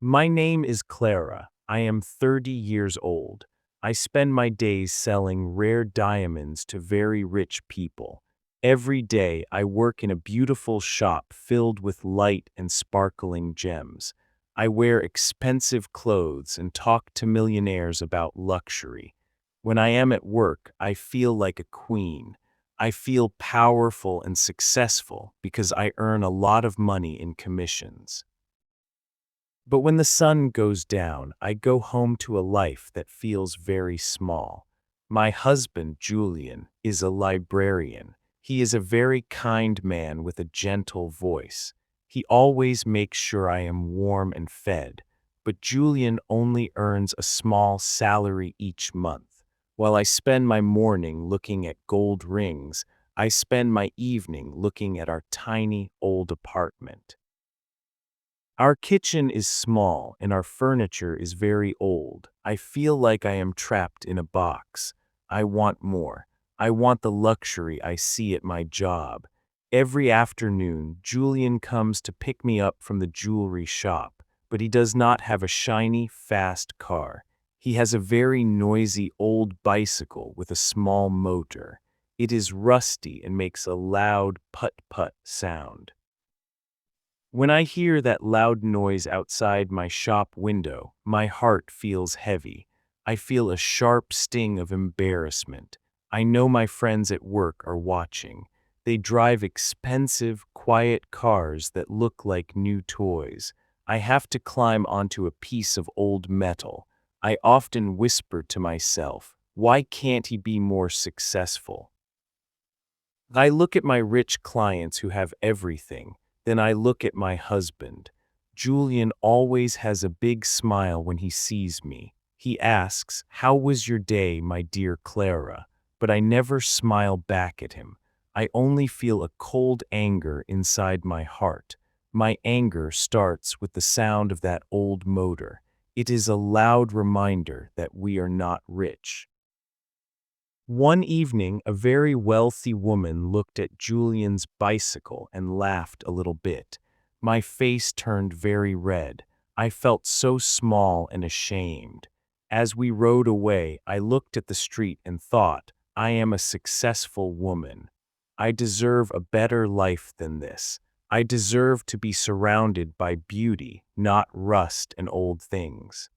My name is Clara. I am 30 years old. I spend my days selling rare diamonds to very rich people. Every day I work in a beautiful shop filled with light and sparkling gems. I wear expensive clothes and talk to millionaires about luxury. When I am at work, I feel like a queen. I feel powerful and successful because I earn a lot of money in commissions. But when the sun goes down, I go home to a life that feels very small. My husband, Julian, is a librarian. He is a very kind man with a gentle voice. He always makes sure I am warm and fed. But Julian only earns a small salary each month. While I spend my morning looking at gold rings, I spend my evening looking at our tiny old apartment. Our kitchen is small and our furniture is very old. I feel like I am trapped in a box. I want more. I want the luxury I see at my job. Every afternoon, Julian comes to pick me up from the jewelry shop, but he does not have a shiny, fast car. He has a very noisy old bicycle with a small motor. It is rusty and makes a loud putt-putt sound. When I hear that loud noise outside my shop window, my heart feels heavy. I feel a sharp sting of embarrassment. I know my friends at work are watching. They drive expensive, quiet cars that look like new toys. I have to climb onto a piece of old metal. I often whisper to myself, why can't he be more successful? I look at my rich clients who have everything. Then I look at my husband. Julian always has a big smile when he sees me. He asks, "How was your day, my dear Clara?" But I never smile back at him. I only feel a cold anger inside my heart. My anger starts with the sound of that old motor. It is a loud reminder that we are not rich. One evening, a very wealthy woman looked at Julian's bicycle and laughed a little bit. My face turned very red. I felt so small and ashamed. As we rode away, I looked at the street and thought, I am a successful woman. I deserve a better life than this. I deserve to be surrounded by beauty, not rust and old things.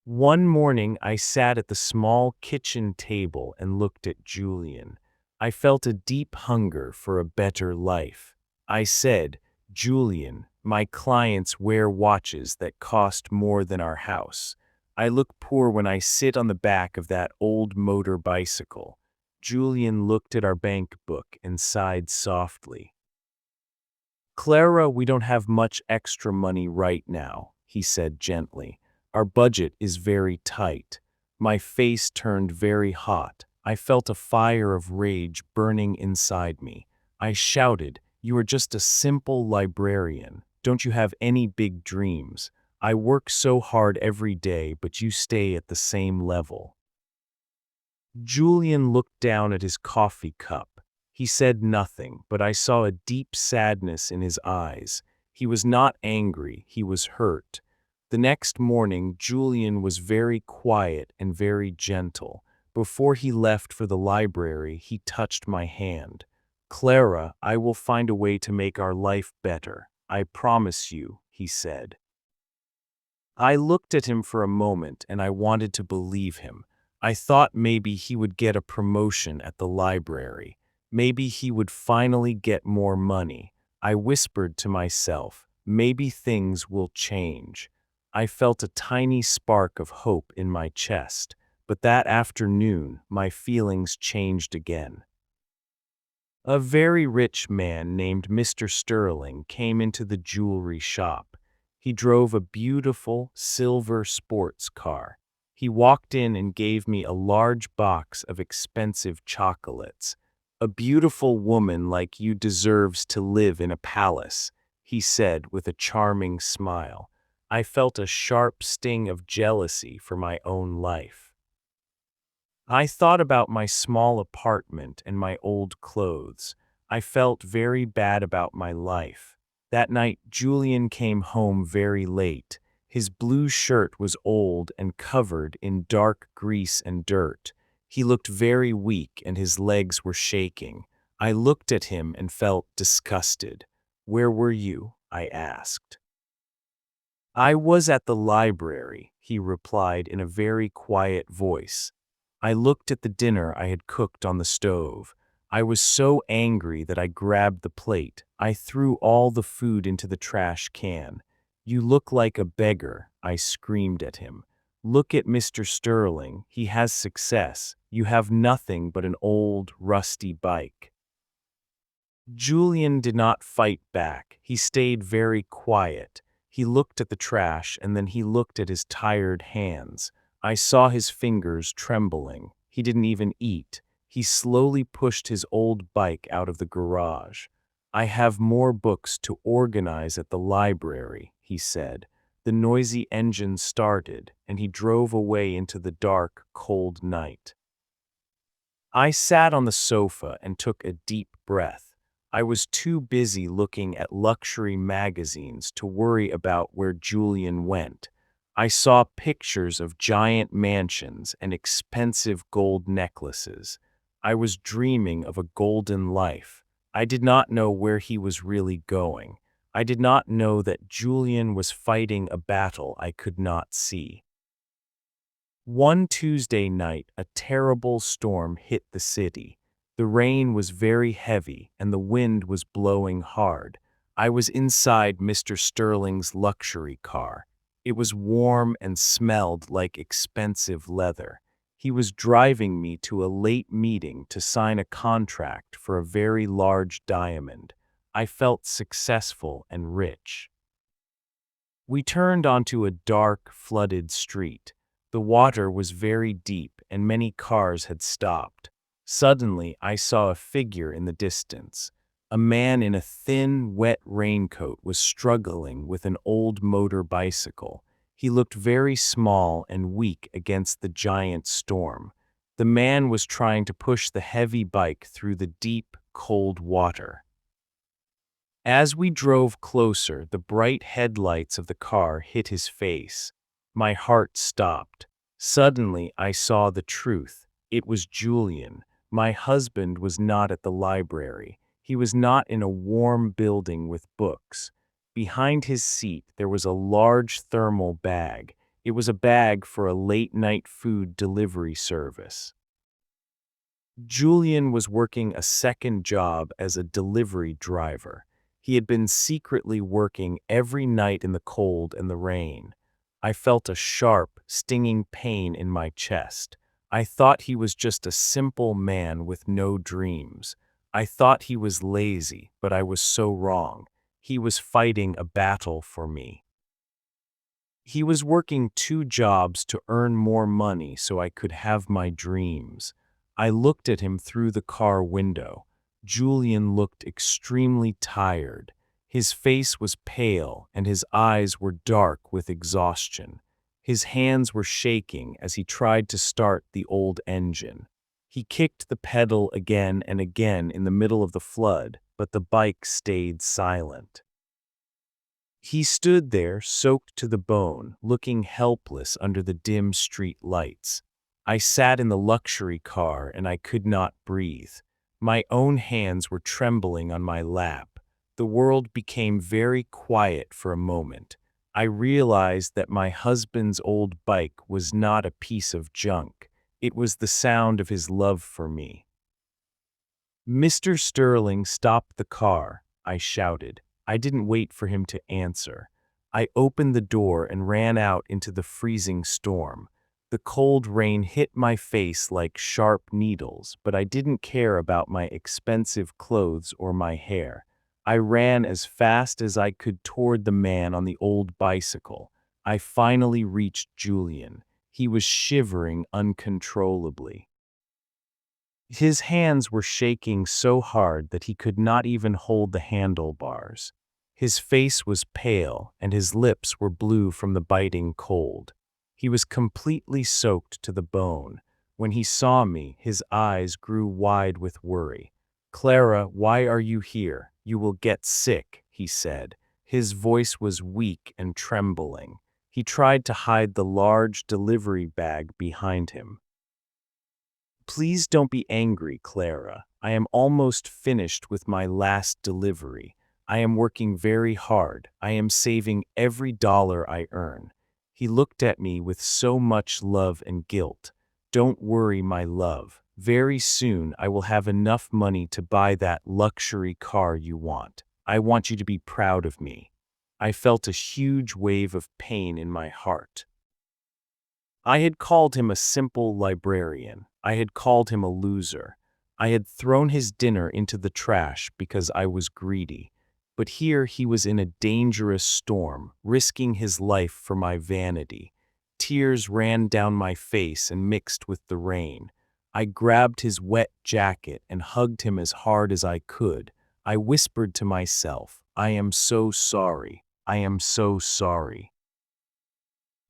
One morning I sat at the small kitchen table and looked at Julian. I felt a deep hunger for a better life. I said, "Julian, my clients wear watches that cost more than our house. I look poor when I sit on the back of that old motor bicycle." Julian looked at our bank book and sighed softly. "Clara, we don't have much extra money right now," he said gently. "Our budget is very tight." My face turned very hot. I felt a fire of rage burning inside me. I shouted, "You are just a simple librarian. Don't you have any big dreams? I work so hard every day, but you stay at the same level." Julian looked down at his coffee cup. He said nothing, but I saw a deep sadness in his eyes. He was not angry, he was hurt. The next morning, Julian was very quiet and very gentle. Before he left for the library, he touched my hand. "Clara, I will find a way to make our life better. I promise you," he said. I looked at him for a moment and I wanted to believe him. I thought maybe he would get a promotion at the library. Maybe he would finally get more money. I whispered to myself, maybe things will change. I felt a tiny spark of hope in my chest, but that afternoon my feelings changed again. A very rich man named Mr. Sterling came into the jewelry shop. He drove a beautiful silver sports car. He walked in and gave me a large box of expensive chocolates. "A beautiful woman like you deserves to live in a palace," he said with a charming smile. I felt a sharp sting of jealousy for my own life. I thought about my small apartment and my old clothes. I felt very bad about my life. That night, Julian came home very late. His blue shirt was old and covered in dark grease and dirt. He looked very weak and his legs were shaking. I looked at him and felt disgusted. "Where were you?" I asked. "I was at the library," he replied in a very quiet voice. I looked at the dinner I had cooked on the stove. I was so angry that I grabbed the plate. I threw all the food into the trash can. "You look like a beggar," I screamed at him. "Look at Mr. Sterling. He has success. You have nothing but an old, rusty bike." Julian did not fight back. He stayed very quiet. He looked at the trash and then he looked at his tired hands. I saw his fingers trembling. He didn't even eat. He slowly pushed his old bike out of the garage. "I have more books to organize at the library," he said. The noisy engine started and he drove away into the dark, cold night. I sat on the sofa and took a deep breath. I was too busy looking at luxury magazines to worry about where Julian went. I saw pictures of giant mansions and expensive gold necklaces. I was dreaming of a golden life. I did not know where he was really going. I did not know that Julian was fighting a battle I could not see. One Tuesday night, a terrible storm hit the city. The rain was very heavy and the wind was blowing hard. I was inside Mr. Sterling's luxury car. It was warm and smelled like expensive leather. He was driving me to a late meeting to sign a contract for a very large diamond. I felt successful and rich. We turned onto a dark, flooded street. The water was very deep and many cars had stopped. Suddenly, I saw a figure in the distance. A man in a thin, wet raincoat was struggling with an old motor bicycle. He looked very small and weak against the giant storm. The man was trying to push the heavy bike through the deep, cold water. As we drove closer, the bright headlights of the car hit his face. My heart stopped. Suddenly, I saw the truth. It was Julian. My husband was not at the library. He was not in a warm building with books. Behind his seat, there was a large thermal bag. It was a bag for a late-night food delivery service. Julian was working a second job as a delivery driver. He had been secretly working every night in the cold and the rain. I felt a sharp, stinging pain in my chest. I thought he was just a simple man with no dreams. I thought he was lazy, but I was so wrong. He was fighting a battle for me. He was working two jobs to earn more money so I could have my dreams. I looked at him through the car window. Julian looked extremely tired. His face was pale and his eyes were dark with exhaustion. His hands were shaking as he tried to start the old engine. He kicked the pedal again and again in the middle of the flood, but the bike stayed silent. He stood there, soaked to the bone, looking helpless under the dim street lights. I sat in the luxury car and I could not breathe. My own hands were trembling on my lap. The world became very quiet for a moment. I realized that my husband's old bike was not a piece of junk. It was the sound of his love for me. "Mr. Sterling, stop the car," I shouted. I didn't wait for him to answer. I opened the door and ran out into the freezing storm. The cold rain hit my face like sharp needles, but I didn't care about my expensive clothes or my hair. I ran as fast as I could toward the man on the old bicycle. I finally reached Julian. He was shivering uncontrollably. His hands were shaking so hard that he could not even hold the handlebars. His face was pale, and his lips were blue from the biting cold. He was completely soaked to the bone. When he saw me, his eyes grew wide with worry. "Clara, why are you here? You will get sick," he said. His voice was weak and trembling. He tried to hide the large delivery bag behind him. Please don't be angry, Clara. I am almost finished with my last delivery. I am working very hard. I am saving every dollar I earn. He looked at me with so much love and guilt. Don't worry, my love. Very soon I will have enough money to buy that luxury car you want. I want you to be proud of me. I felt a huge wave of pain in my heart. I had called him a simple librarian. I had called him a loser. I had thrown his dinner into the trash because I was greedy. But here he was in a dangerous storm, risking his life for my vanity. Tears ran down my face and mixed with the rain. I grabbed his wet jacket and hugged him as hard as I could. I whispered to myself, I am so sorry. I am so sorry.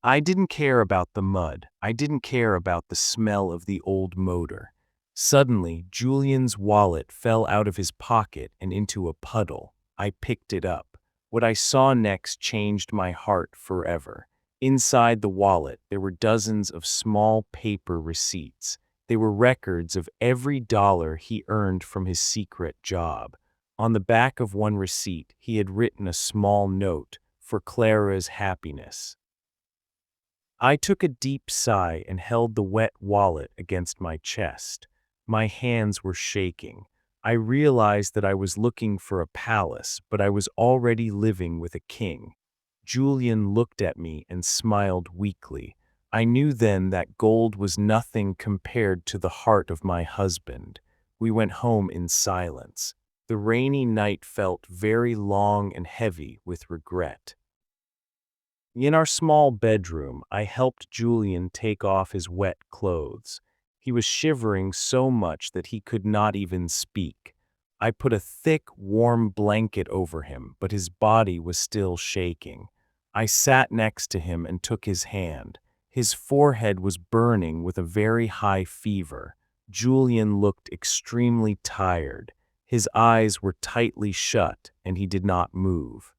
I didn't care about the mud. I didn't care about the smell of the old motor. Suddenly, Julian's wallet fell out of his pocket and into a puddle. I picked it up. What I saw next changed my heart forever. Inside the wallet, there were dozens of small paper receipts. They were records of every dollar he earned from his secret job. On the back of one receipt, he had written a small note, "For Clara's happiness." I took a deep sigh and held the wet wallet against my chest. My hands were shaking. I realized that I was looking for a palace, but I was already living with a king. Julian looked at me and smiled weakly. I knew then that gold was nothing compared to the heart of my husband. We went home in silence. The rainy night felt very long and heavy with regret. In our small bedroom, I helped Julian take off his wet clothes. He was shivering so much that he could not even speak. I put a thick, warm blanket over him, but his body was still shaking. I sat next to him and took his hand. His forehead was burning with a very high fever. Julian looked extremely tired. His eyes were tightly shut, and he did not move.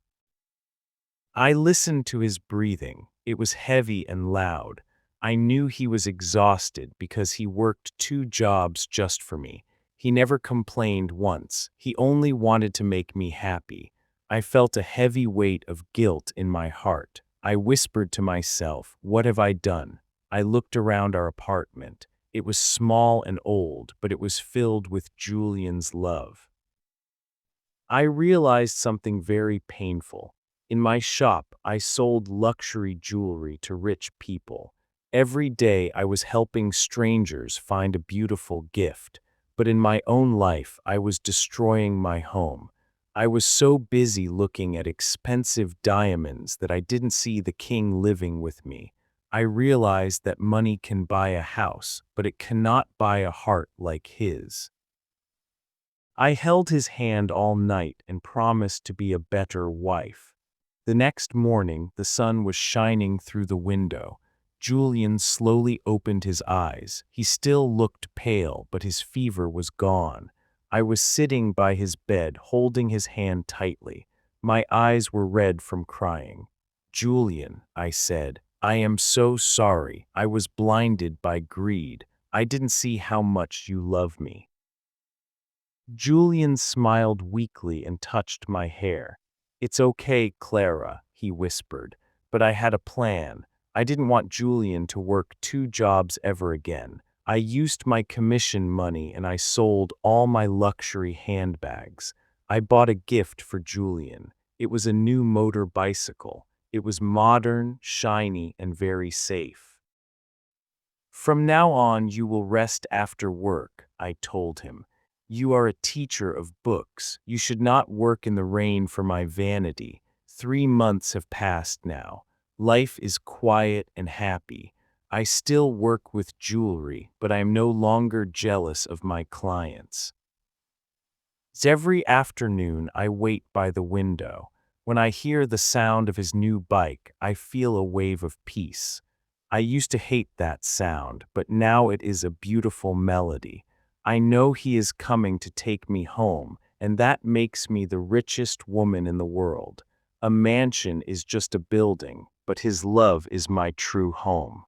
I listened to his breathing. It was heavy and loud. I knew he was exhausted because he worked 2 jobs just for me. He never complained once. He only wanted to make me happy. I felt a heavy weight of guilt in my heart. I whispered to myself, what have I done? I looked around our apartment. It was small and old, but it was filled with Julian's love. I realized something very painful. In my shop, I sold luxury jewelry to rich people. Every day I was helping strangers find a beautiful gift, but in my own life I was destroying my home. I was so busy looking at expensive diamonds that I didn't see the king living with me. I realized that money can buy a house, but it cannot buy a heart like his. I held his hand all night and promised to be a better wife. The next morning, the sun was shining through the window. Julian slowly opened his eyes. He still looked pale, but his fever was gone. I was sitting by his bed, holding his hand tightly. My eyes were red from crying. Julian, I said, I am so sorry. I was blinded by greed. I didn't see how much you love me. Julian smiled weakly and touched my hair. It's okay, Clara, he whispered, but I had a plan. I didn't want Julian to work 2 jobs ever again. I used my commission money and I sold all my luxury handbags. I bought a gift for Julian. It was a new motor bicycle. It was modern, shiny, and very safe. From now on, you will rest after work, I told him. You are a teacher of books. You should not work in the rain for my vanity. 3 months have passed now. Life is quiet and happy. I still work with jewelry, but I am no longer jealous of my clients. Every afternoon, I wait by the window. When I hear the sound of his new bike, I feel a wave of peace. I used to hate that sound, but now it is a beautiful melody. I know he is coming to take me home, and that makes me the richest woman in the world. A mansion is just a building, but his love is my true home.